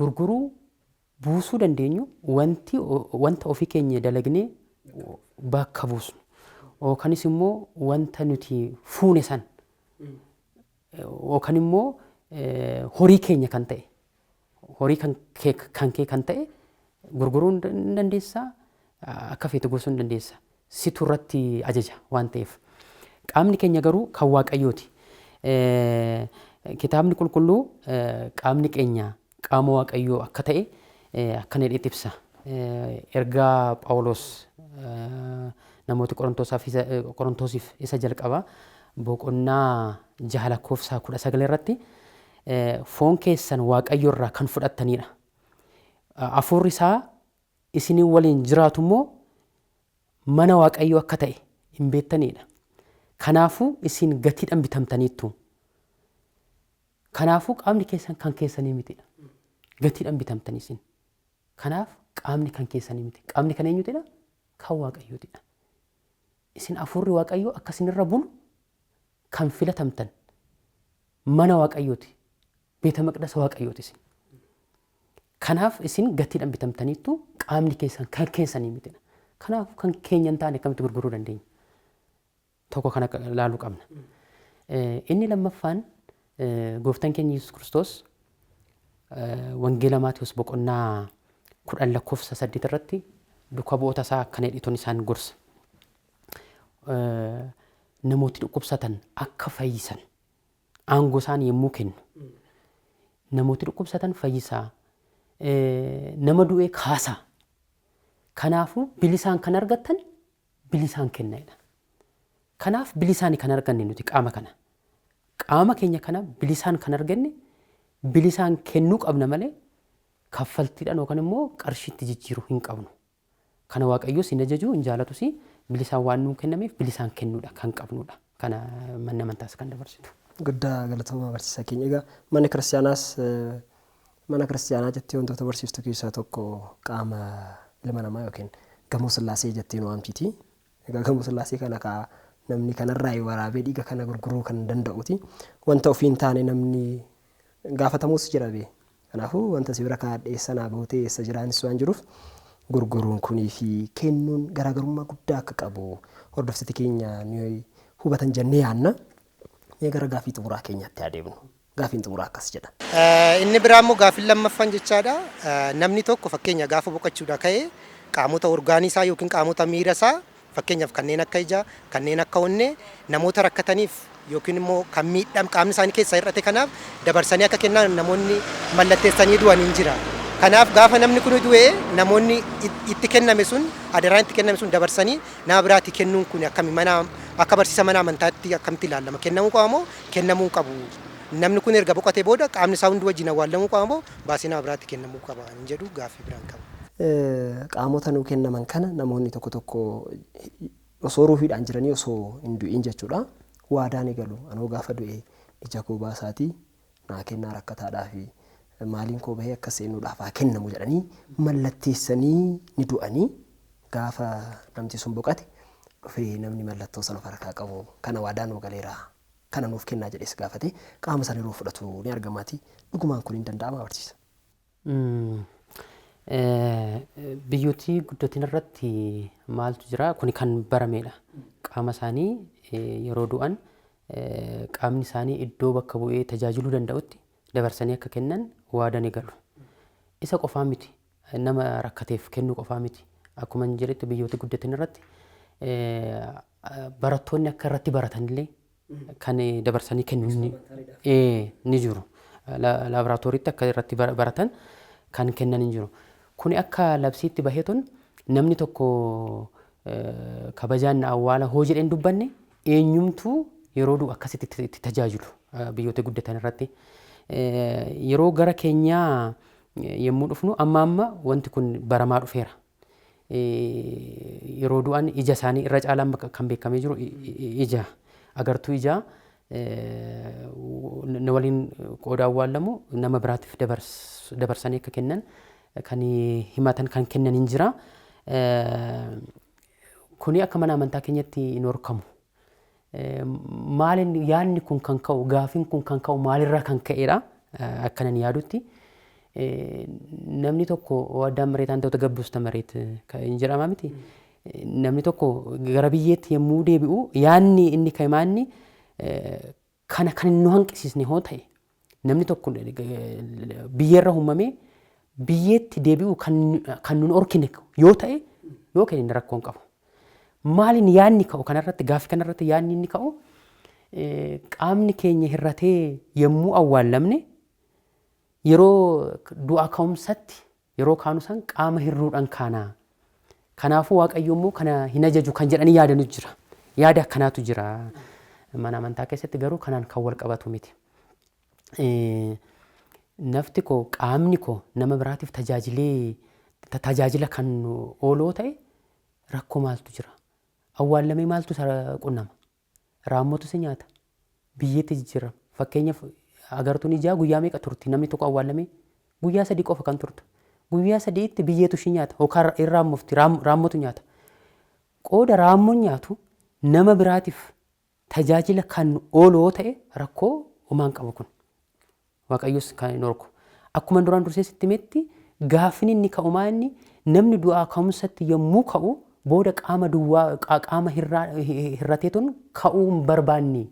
gurguruu buusuu dandeenyu wanta ofii keenya dalagnee bakka buusnu. Yookanis immoo wanta nuti fuune san yookaan immoo horii keenya kan ta'e horii kan kee kan ta'e gurguruu hin dandeessaa akka feete goosuu hin dandeessa. situ irratti ajaja waan ta'eef. Qaamni keenya garuu kan Waaqayyooti. Kitaabni qulqulluu qaamni keenya qaama Waaqayyoo akka ta'e akkana jedhee ibsa. Ergaa Phaawulos namoota Qorontosiif isa jalqaba boqonnaa 6:19 irratti foon keessan Waaqayyo irraa kan fudhattanidha. Hafuurri isaa isinii waliin jiraatu immoo mana Waaqayyoo akka ta'e hin beektanidha. Kanaafuu isin gatiidhaan bitamtaniittu. Kanaafuu qaamni keessan kan keessanii mitidha. Gatiidhaan bitamtanii isin. Kanaaf qaamni kan keessanii miti. Qaamni kan eenyutidha? Kan Waaqayyootidha. Isin hafuurri Waaqayyoo akkasinirra bulu kan filatamtan mana Waaqayyooti. Beeta maqdasa Waaqayyooti isin. Kanaaf isin gatiidhaan bitamtaniittu qaamni keessan kan keessanii mitidha. Kanaaf kan keenya hin taane akkamitti gurguruu dandeenya? Tokko kana ilaaluu qabna. Inni lammaffaan gooftaan keenya Yesuus Kiristoos wangeela Maatewos boqonnaa 10:8 irratti duuka bu'oota isaa akkana jedhitoon isaan gorsa. Namooti dhukkubsatan akka fayyisan aangoo isaan yommuu kennu. Namooti dhukkubsatan fayyisaa. Nama du'ee kaasaa. Kanaafuu bilisaan kan argattan bilisaan kennedha. Kanaaf bilisaan kan arganne nuti qaama kana. Qaama keenya kana bilisaan kan arganne bilisaan kennuu qabna malee kaffaltiidhaan yookaan immoo qarshiitti jijjiiruu hin qabnu. Kana Waaqayyoos hin ajaju hin jaalatus bilisaan waan nuu kennameef bilisaan kennuudha kan qabnudha. Kana manni amantaas kan dabarsitu. Guddaa galatooma barsiisaa keenya. Egaa mana kiristaanaa jettee wantoota barsiiftu keessaa tokko qaama ilma namaa yookiin gamoo Sillaasee jettee nu waamtiti. Egaa gamoo Sillaasee kana namni kanarraa waraabee dhiiga kana gurguruu kan danda'uti. Wanta ofii hin taane namni gaafatamus jira bee. Kanaafuu wanta si bira kaadhee sanaa bautee eessa jiraanis waan jiruuf gurguruun kunii fi kennuun garaagarummaa guddaa akka qabu hordoftoota keenya ni hubatan jennee yaadna. Mee gara gaafii xumuraa keenyaatti adeemnu. Gaafiin xumuraa akkas jedha. Inni biraa immoo gaafiin lammaffaan jechaadha. Namni tokko fakkeenya gaafa boqochuudha ka'ee qaamota orgaanii isaa yookiin qaamota miira isaa fakkeenyaaf kanneen akka ijaa, kanneen akka onnee namoota rakkataniif yookiin immoo kan miidham qaamni isaanii keessaa hir'ate kanaaf dabarsanii akka kennan namoonni mallatteessanii du'an hin jira. Kanaaf gaafa namni kun du'ee namoonni itti kenname sun adaraan itti kenname sun dabarsanii nama biraatti kennuun kun akka barsiisa mana amantaatti akkamitti ilaalama? Kennamuu qaba moo kennamuu qabu? Namni kun erga boqotee booda qaamni isaa hundi wajjin awwaalamuu qaba moo baasii nama biraatti kennamuu qaba hin jedhu gaaffii biraan qaba. Qaamota nuu kennaman kana namoonni tokko tokko osoo ruuhiidhaan jiranii osoo hin du'in jechuudha. Waadaan eegalu anoo gaafa du'e ija koo baasaatii naa kennaa rakkataadhaa fi maaliin koo bahee akka seenuudhaaf haa kennamu jedhanii mallatteessanii ni du'anii gaafa namti sun boqate dhufee namni mallattoo sana of harkaa qabu kana waadaan nuu galeera kana nuuf kennaa jedhees gaafate qaama sana yeroo fudhatu ni argamaati. Dhugumaan kun hin danda'ama barsiisa. Biyyooti guddootiin irratti maaltu jira? Kuni kan barameedha. Qaama isaanii yeroo du'an qaamni isaanii iddoo bakka bu'ee tajaajiluu danda'utti dabarsanii akka kennan waadaa ni galu. Isa qofaa miti. Nama rakkateef kennuu qofaa miti. Akkuma jedhetti biyyoota guddootiin irratti barattoonni akka irratti baratanillee kan dabarsanii kennu ni jiru. Laaboraatooriitti akka irratti baratan kan kennan hin jiru. Kuni akka labsiitti baheeton namni tokko kabajaan awwaala hoo jedheen dubbanne eenyumtuu yeroo du'u akkasitti itti tajaajilu biyyoota guddatan irratti. Yeroo gara keenyaa yommuu dhufnu amma wanti kun baramaa dhufeera. Yeroo du'an ija isaanii irra caalaan kan beekamee jiru ija agartuu ijaa waliin qooda awwaalamu nama biraatiif dabarsanii akka kennan kan himatan kan kennan hin jira. Kuni akka mana amantaa keenyatti hin horkamu. Maaliin yaadni kun kan ka'u gaafiin kun kan ka'u maalirraa kan ka'eedha akkanan yaadutti. Namni tokko waddaan mareetaan ta'uta gabbuusta mareet hin jedhama miti. Namni tokko gara biyyeetti yommuu deebi'u yaadni inni kaimaanni kana kan nu hanqisiisne hoo ta'e namni tokko biyyarra uumamee biyyeetti deebi'u kan nun horkine yoo ta'e yoo kennin rakkoon qabu. Maaliin yaadni ka'u kanarratti gaaffii kanarratti yaadni inni ka'u qaamni keenya hirratee yommuu awwaallamne yeroo du'a ka'umsatti yeroo kaanu san qaama hirruudhaan kaanaa. Kanaafuu Waaqayyo immoo kana hin ajaju kan jedhanii yaadanu jira. Yaada akkanaatu jira. Mana amantaa keessatti garuu kanaan kan wal qabatu miti. Nafti koo qaamni koo nama biraatiif tajaajila kan ooloo ta'e rakkoo maaltu jira? Awwaallamee maaltu qunnama? Raammotu si nyaata. Biyyeetti jijjiirama. Fakkeenyaaf agartuun ijaa guyyaa meeqa turti? Namni tokko awwaallamee guyyaa 3 qofa kan turtu. Guyyaa 3tti biyyeetu shi nyaata. Yookaan irraammoofti raammotu nyaata. Qooda raammoon nyaatu nama biraatiif tajaajila kan ooloo ta'e rakkoo uumaan qabu kun. Waaqayyos kan hin horku. Akkuma duraan dursee sitti metti gaaffiin inni ka'umaa inni namni du'aa ka'umsatti yommuu ka'u booda qaama hirrateetuun ka'uu hin barbaanne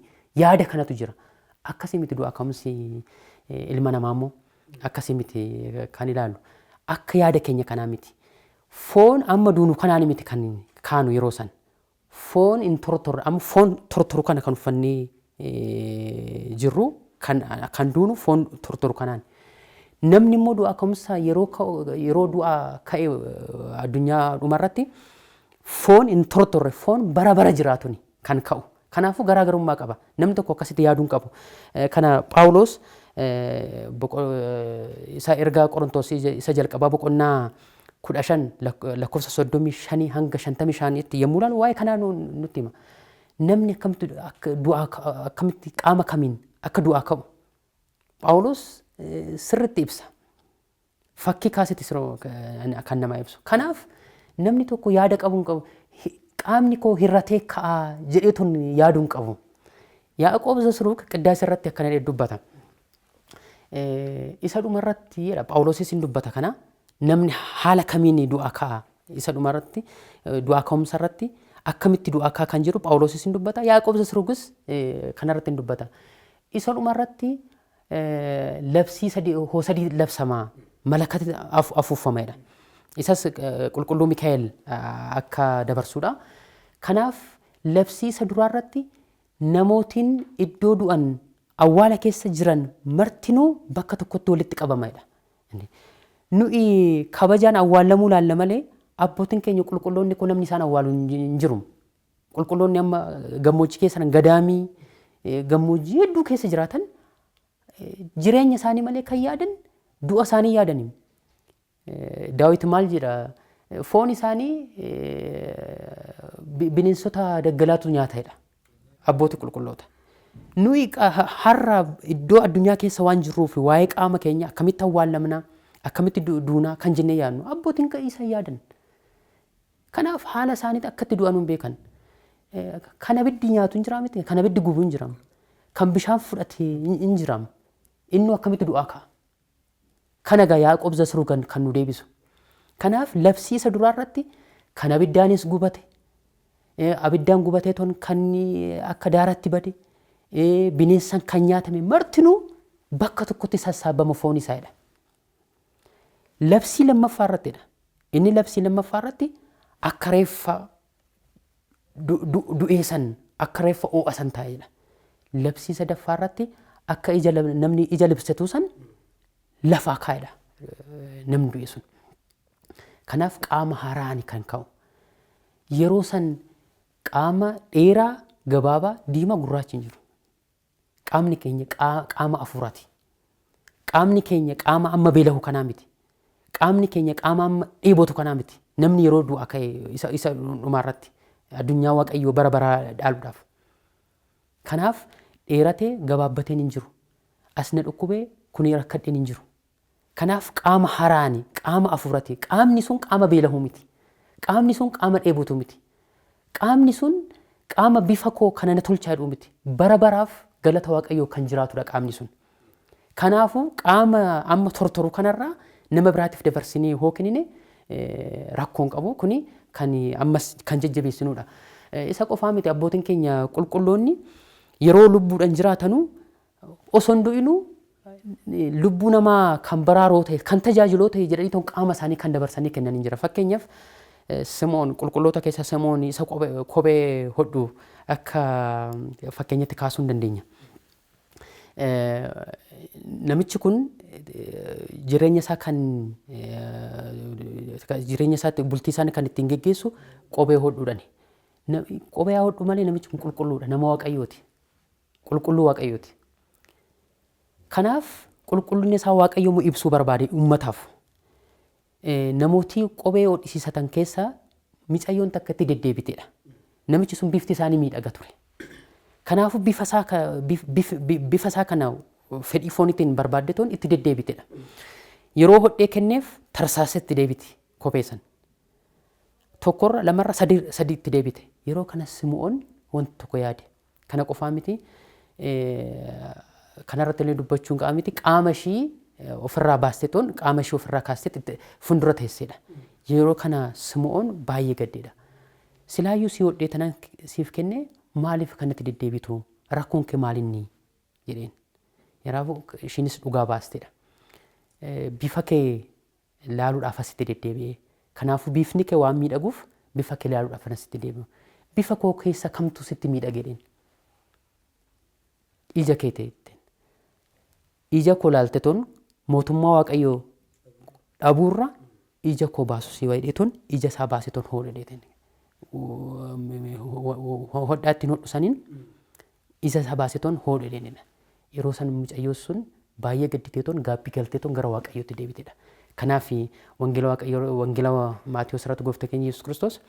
yaada kanatu jira. Akkasii miti du'aa ka'umsi ilma namaa immoo akkasii miti kan ilaallu. Akka yaada keenya kanaa miti. Foon amma duunu kanaan miti kan kaanu yeroo san. Foon hin tortorre amma foon tortoru kana kan uffannee jirru kan duunu foon tortoru kanaan. Namni immoo du'aa ka'umsa yeroo du'aa ka'e addunyaa dhumarratti foon hin tortorre foon bara jiraatuni kan ka'u. Kanaafuu garaagarummaa qaba. Namni tokko akkasitti yaaduun qabu. Kana Phaawulos isa ergaa Qorontoos isa jalqabaa boqonnaa 15 lakkoofsa 35 hanga 55tti yommuu ilaalu waa'ee kanaa nutti hima. Namni akkamitti qaama kamiin akka du'aa ka'u Phaawulos sirriitti ibsa. Fakkii kaasitti kan nama ibsu. Kanaaf namni tokko yaada qabuun qabu. Qaamni koo hirratee ka'aa jedheetuun yaaduun qabu. Yaaqoob Zasruuk qiddaasa irratti akkana dubbata. Isa dhumarratti Phaawulosis hin dubbata kana namni haala kamiin du'aa ka'a isa dhumarratti du'aa ka'umsa irratti akkamitti du'aa ka'a kan jedhu Phaawulosis hin dubbata. Yaaqoob Zasruukis kanarratti hin dubbata. Isa dhumarratti labsii sadii labsamaa malakati afuufameedha. Isas qulqulluu Mikaa'el akka dabarsuudha. Kanaaf labsii isa duraarratti namootiin iddoo du'an awwaala keessa jiran martinuu bakka tokkotti walitti qabameedha. Nuyi kabajaan awwaalamuu laalla malee abbootiin keenya qulqulloonni kun namni isaan awwaalu hin jiru. Qulqulloonni amma gammoojjii keessa gadaamii gammoojjii hedduu keessa jiraatan jireenya isaanii malee kan yaadan du'a isaanii yaadanii. Daawit maal jedha foon isaanii bineensota daggalaatu nyaataadha. Abbootii qulqulloota. Nuyi har'a iddoo addunyaa keessa waan jirruuf waa'ee qaama keenya akkamitti awwaallamna akkamitti duunaa kan jennee yaadnu abbootiin isa yaadan. Kanaaf haala isaaniitti akkatti du'an hin beekan. Kan abiddi nyaatu hin jiraam kan abiddi gubu hin jiraam. Kan bishaan fudhate hin jiraam. Inni akkamitti du'aa ka'a. Kana gaa Yaaqoob Zasruuk kan nu deebisu. Kanaaf labsii isa duraarratti kan abiddaanis gubate. Abiddaan gubatee ton kan akka daaratti bade. Bineensan kan nyaatame martinuu bakka tokkotti sassaabama foon isaadha. Labsii lammaffaa irrattidha. Inni labsii lammaffaa irratti akka reeffa du'eessan akka reeffa oo'asan taa'edha. Labsii sadaffaa irratti akka namni ija libsatu san lafaa kaa'edha namni du'e sun. Kanaaf qaama haaraani kan ka'u. Yeroo san qaama dheeraa gabaabaa diimaa gurraachi hin jiru. Qaamni keenya qaama afuuraati. Qaamni keenya qaama amma beelahu kanaa miti. Qaamni keenya qaama amma dheebotu kanaa miti. Namni yeroo du'a ka'e isa dhumaarratti addunyaa Waaqayyoo bara dhaaluudhaaf. Kanaaf dheeratee gabaabbateen hin jiru. Asna dhukkubee kuni rakkadheen hin jiru. Kanaaf qaama haaraani qaama afuuraati. Qaamni sun qaama beelahu miti. Qaamni sun qaama dheebotu miti. Qaamni sun qaama bifa koo kana na tolchaa jedhu miti. Bara baraaf galata Waaqayyoo kan jiraatudha qaamni sun. Kanaafuu qaama amma tortoru kanarraa nama biraatiif dabarsinee hookinine rakkoon qabu kuni kan ammas kan jajjabeessinuudha. Isa qofaa miti abbootiin keenya qulqulloonni yeroo lubbuudhaan jiraatanu osoo hin du'inuu lubbuu namaa kan baraaroo ta'e kan tajaajiloo ta'e jedhanii qaama isaanii kan dabarsanii kennan hin jira. Fakkeenyaaf Simoon qulqulloota keessa Simoon isa kophee hodhu akka fakkeenyatti kaasuu hin dandeenya. Namichi kun jireenya isaa bultii isaa kan ittiin geggeessu kophee hodhuudhaani. Kophee hodhu malee namichi kun qulqulluudha, nama Waaqayyooti. Qulqulluu Waaqayyooti. Kanaaf qulqullinni isaa Waaqayyoomuu ibsuu barbaade uummataaf. Namooti kophee hodhisiisatan keessaa micayyoon takka itti deddeebiteedha. Namichi sun bifti isaanii miidhaga ture. Kanaafuu bifa isaa kana fedhii fooniitiin barbaaddetoon itti deddeebiteedha. Yeroo hodhee kenneef tarsaasetti deebiti kophee san. Tokkorra lamarra sadiitti deebite. Yeroo kana Simoon wanti tokko yaade. Kana qofaa miti kanarratti illee dubbachuun qaama miti qaama ishii ofirraa baastetoon qaama ishii ofirraa kaastetti fuuldura teesseedha. Yeroo kana Simoon baay'ee gaddeedha. Silaayyuu si hodhee tanaan siif kennee maaliif kanatti deddeebitu? Rakkoon kee maalinni jedheen. Yeroo ishiinis dhugaa baasteedha. Bifa kee laaluudhaaf asitti deddeebi'ee. Kanaafuu bifni kee waan miidhaguuf bifa kee laaluudhaaf asitti deebi'u. Bifa koo keessa kamtu sitti miidhagedheen? Ija kee ta'etteen. Ija koo laaltetoon mootummaa Waaqayyoo dhabuurra ija koo baasu si wayideetoon ija isaa baasetoon hodhedheeteen. Hodhaatti hodhu saniin ija isaa baasetoon hodhedheenidha. Yeroo san mucayyoo sun baay'ee gadditeetoon gaabbii galteetoon gara Waaqayyootti deebiteedha. Kanaaf wangeela Maatiyos irratti gooftaan keenya Yesuus Kiristoos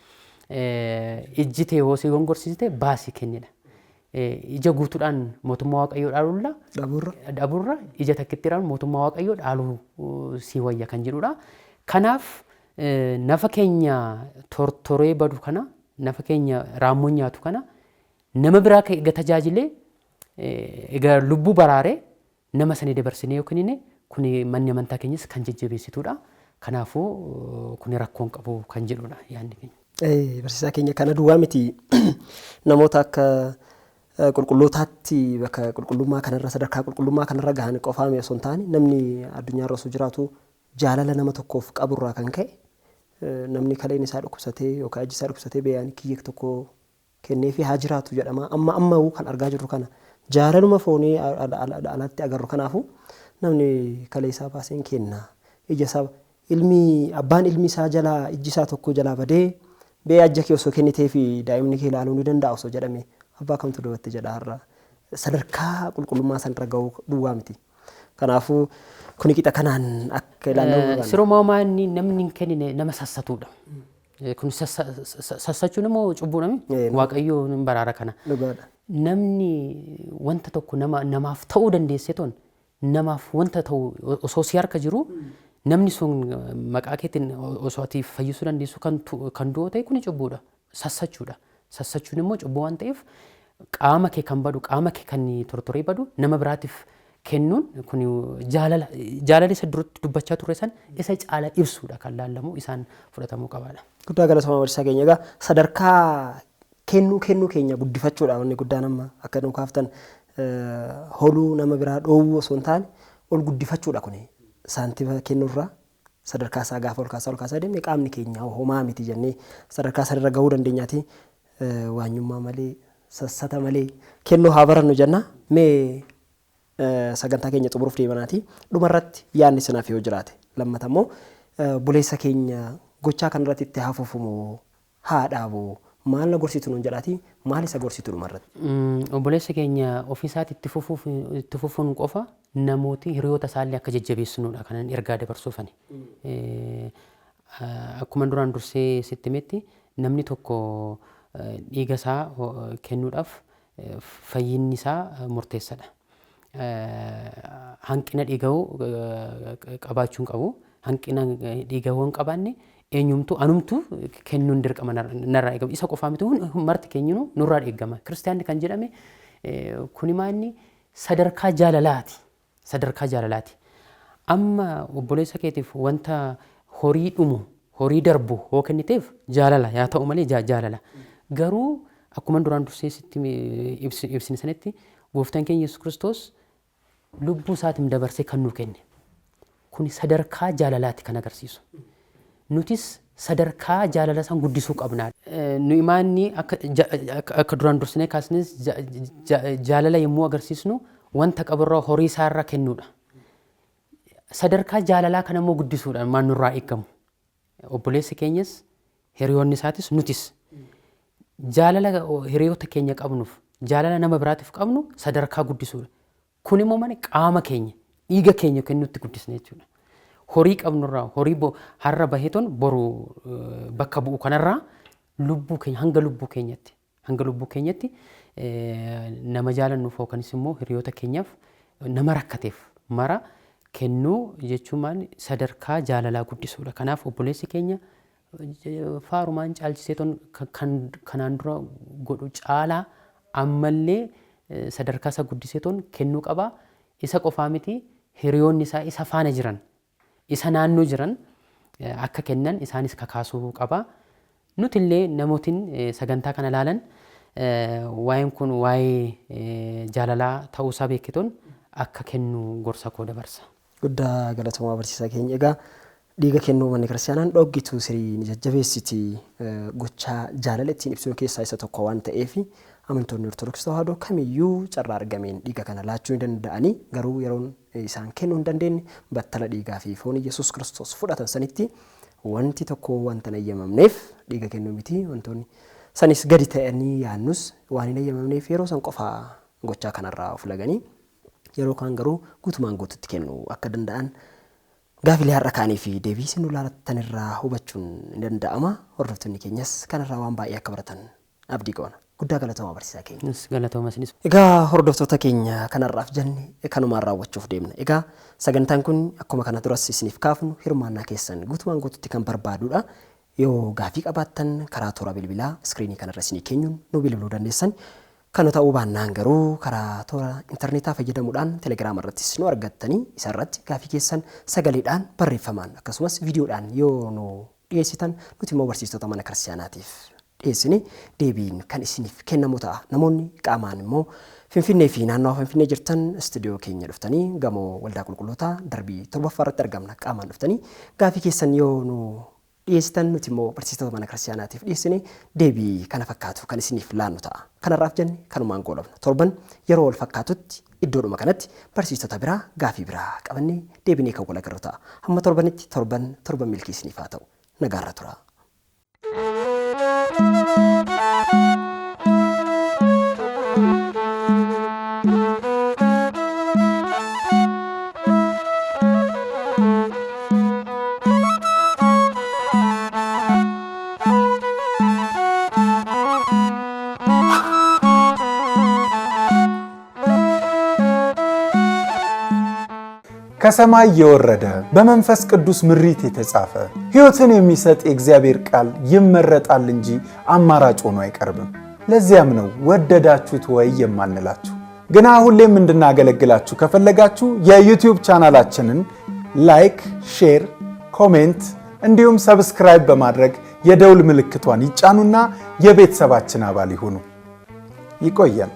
ijji tee yoo si gongorsiiste baasii kennedha. Ija guutuudhaan mootummaa Waaqayyoo dhabuurra ija takkitti irraan mootummaa Waaqayyoo dhaaluu si wayya kan jedhudha. Kanaaf nafa keenya tortoree badu kana nafa keenya raammoon nyaatu kana nama biraa eega tajaajilee egaa lubbuu baraaree nama sanii dabarsinee yookiin kun manni amantaa keenyas kan jajjabeessituudha. Kanaafuu kun rakkoon qabu kan jedhudha yaadni keenya. Barsiisaa keenya kana duwwaa miti namoota akka qulqullootaatti bakka qulqullummaa kanarra sadarkaa qulqullummaa kanarra gahan qofaame osoo hin taane namni addunyaarra osoo jiraatu jaalala nama tokkoof qaburraa kan ka'e namni kaleen isaa dhukkubsatee yookaan ijji isaa dhukkubsatee beeyaan kiyyee tokko kenneefii haa jiraatu jedhama. Amma kan argaa jirru kana jaalaluma foonii alatti agarru. Kanaafuu namni kalee isaa baaseen kenna. Ija isaa abbaan ilmi isaa jalaa ijji isaa tokko jalaa badee bee ajja kee osoo kennitee fi daa'imni kee ilaaluu ni danda'a osoo jedhame abbaa kamtu dubbatti jedha har'a sadarkaa qulqullummaa sanarra gahuu duwwaa miti. Kanaafuu kuni qixa kanaan akka ilaallamu siroomaa inni namni hin kennine nama sassatuudha. Kun sassachuun immoo cubbuudhami Waaqayyoo hin baraara kana. Namni wanta tokko namaaf ta'uu dandeesse toon namaaf wanta ta'u osoo si harka jiru namni sun maqaa keetiin osoo ati fayyisuu dandeessu kan du'oo ta'e kuni cubbuudha. Sassachuudha. Sassachuun immoo cubbuu waan ta'eef qaama kee kan badu qaama kee kan tortoree badu nama biraatiif kennuun kun jaalala isa duratti dubbachaa turre san isa caala ibsuudha kan laallamu isaan fudhatamuu qabaadha. Guddaa galatoomaa barsiisaa keenya egaa sadarkaa kennuu keenya guddifachuudha wanni guddaan amma akka nu kaaftan holuu nama biraa dhoowwuu osoo hin taane ol guddifachuudha kuni saantima kennuurraa sadarkaa isaa gaafa ol kaasaa deemee qaamni keenya homaa miti jennee sadarkaa sanarra gahuu dandeenyaati waanyummaa malee sassata malee kennuu haa barannu jenna. Mee sagantaa keenya xumuruuf deemanaati dhumarratti yaadni sinaaf yoo jiraate lammata immoo buleessa keenya gochaa kanarratti itti hafuufumoo haa dhaabu maal na gorsitu nuun jedhaati maal isa gorsitu dhumarratti. Obboleessa keenya ofiisaatti itti fufuun qofa namooti hiriyoota isaallee akka jajjabeessinuudha kanan ergaa dabarsuufani. Akkuma duraan dursee sitti himetti namni tokko dhiiga isaa kennuudhaaf fayyinni isaa murteessaadha. Hanqina dhiigahuu qabaachuun qabu. Hanqina dhiigahuu hin qabaanne eenyumtu anumtu kennuun dirqama narraa eegama. Isa qofaa miti marti keenyinu nurraa eegama. Kiristaanni kan jedhame kuni maanni sadarkaa jaalalaati. Sadarkaa jaalalaati. Amma obboleessa keetiif wanta horii dhumu horii darbu hoo kenniteef jaalala yaa ta'u malee jaalala. Garuu akkuma duraan dursee sitti ibsine sanitti gooftaan keenya Yesuus Kiristoos lubbuu isaatiin dabarsee kan nu kenne. Kuni sadarkaa jaalalaati kan agarsiisu. Nutis sadarkaa jaalala san guddisuu qabna. Nu imaanni akka duraan dursine kaasnes jaalala yommuu agarsiisnu wanta qaburraa horii isaarra kennuudha. Sadarkaa jaalalaa kana immoo guddisuudhaan maan nurraa eegamu. Obboleessi keenyas hiriyoonni isaatis nutis jaalala hiriyoota keenya qabnuuf jaalala nama biraatiif qabnu sadarkaa guddisuudha. Kun immoo mana qaama keenya dhiiga keenya kennuutti guddisne jechuudha. Horii qabnurraa horii har'a baheetoon boru bakka bu'u kanarraa lubbuu keenya hanga lubbuu keenyatti nama jaalannuuf yookanis immoo hiriyoota keenyaaf nama rakkateef mara kennuu jechuun sadarkaa jaalalaa guddisuudha. Kanaaf obboleessi keenya faarumaan caalchiseetoon kanaan dura godhu caalaa ammallee sadarkaa isa guddiseetoon kennuu qaba. Isa qofaa miti hiriyoonni isaa isa faana jiran isa naannoo jiran akka kennan isaanis kakaasuu qaba. Nutillee namootiin sagantaa kana ilaalan waa'een kun waa'ee jaalalaa ta'uusaa beekitoon akka kennu gorsa koo dabarsa. Guddaa galatooma barsiisaa keenya. Egaa dhiiga kennuu manni kiristaanaan dhoggituu sirii ni jajjabeessiti gochaa jaalala ittiin ibsuu keessaa isa tokko waan ta'eef amantoonni Ortodoksii Tawaahidoo kamiyyuu carraa argameen dhiiga kana laachuu ni danda'anii garuu yeroon isaan kennuu hin dandeenye battala dhiigaa fi foon Yesuus Kiristoos fudhatan sanitti wanti tokko wanta hin ayyamamneef dhiiga kennuu miti wantoonni sanis gadi ta'anii yaannus waan hin ayyamamneef yeroo san qofaa gochaa kanarraa of laganii yeroo kaan garuu guutumaan guututti kennuu akka danda'an gaafilee har'a kaanii fi deebii isin ulaalattan irraa hubachuun ni danda'ama. Hordoftoonni keenyas kanarraa waan baay'ee akka baratan abdii qabna. Guddaa galatooma barsiisaa keenya. Galatooma isinis. Egaa hordoftoota keenya kanarraaf jenne kanumaan raawwachuuf deemna. Egaa sagantaan kun akkuma kana duras isiniif kaafnu hirmaannaa keessan guutumaan guututti kan barbaadudha. Yoo gaafii qabaattan karaa toora bilbilaa iskiriinii kanarra isinii keenyuun nu bilbiluu dandeessan. Kan ta'uu baannaan garuu karaa toora intarneetaa fayyadamuudhaan telegiraama irrattis nu argattanii isarratti gaafii keessan sagaleedhaan barreeffamaan akkasumas viidiyoodhaan yoo nu dhiyeessitan nuti immoo barsiistota mana kiristaanaatiif dhiyeessine deebiin kan isiniif kennamu ta'a. Namoonni qaamaan immoo Finfinnee fi naannoo Finfinnee jirtan istuudiyoo keenya dhuftanii gamoo waldaa qulqullootaa darbii 7ffaa irratti argamna qaamaan dhuftanii gaafii keessan yoo nu dhiyeessitan nuti immoo barsiistota mana kiristaanaatiif dhiyeessine deebii kana fakkaatu kan isiniif laannu ta'a. Kanarraaf jenne kanumaan goolabna. Torban yeroo wal fakkaatutti iddoodhuma kanatti barsiistota biraa gaafii biraa qabannee deebinee kan wal agarru ta'a. Hamma torbanitti torban milkii isiniif haa ta'u. Nagaarra tura. ከሰማይ የወረደ በመንፈስ ቅዱስ ምሪት የተጻፈ ሕይወትን የሚሰጥ የእግዚአብሔር ቃል ይመረጣል እንጂ አማራጭ ሆኖ አይቀርብም። ለዚያም ነው ወደዳችሁት ወይ የማንላችሁ። ግና ሁሌም እንድናገለግላችሁ ከፈለጋችሁ የዩቲዩብ ቻናላችንን ላይክ፣ ሼር፣ ኮሜንት እንዲሁም ሰብስክራይብ በማድረግ የደውል ምልክቷን ይጫኑና የቤተሰባችን አባል ይሁኑ። ይቆያል።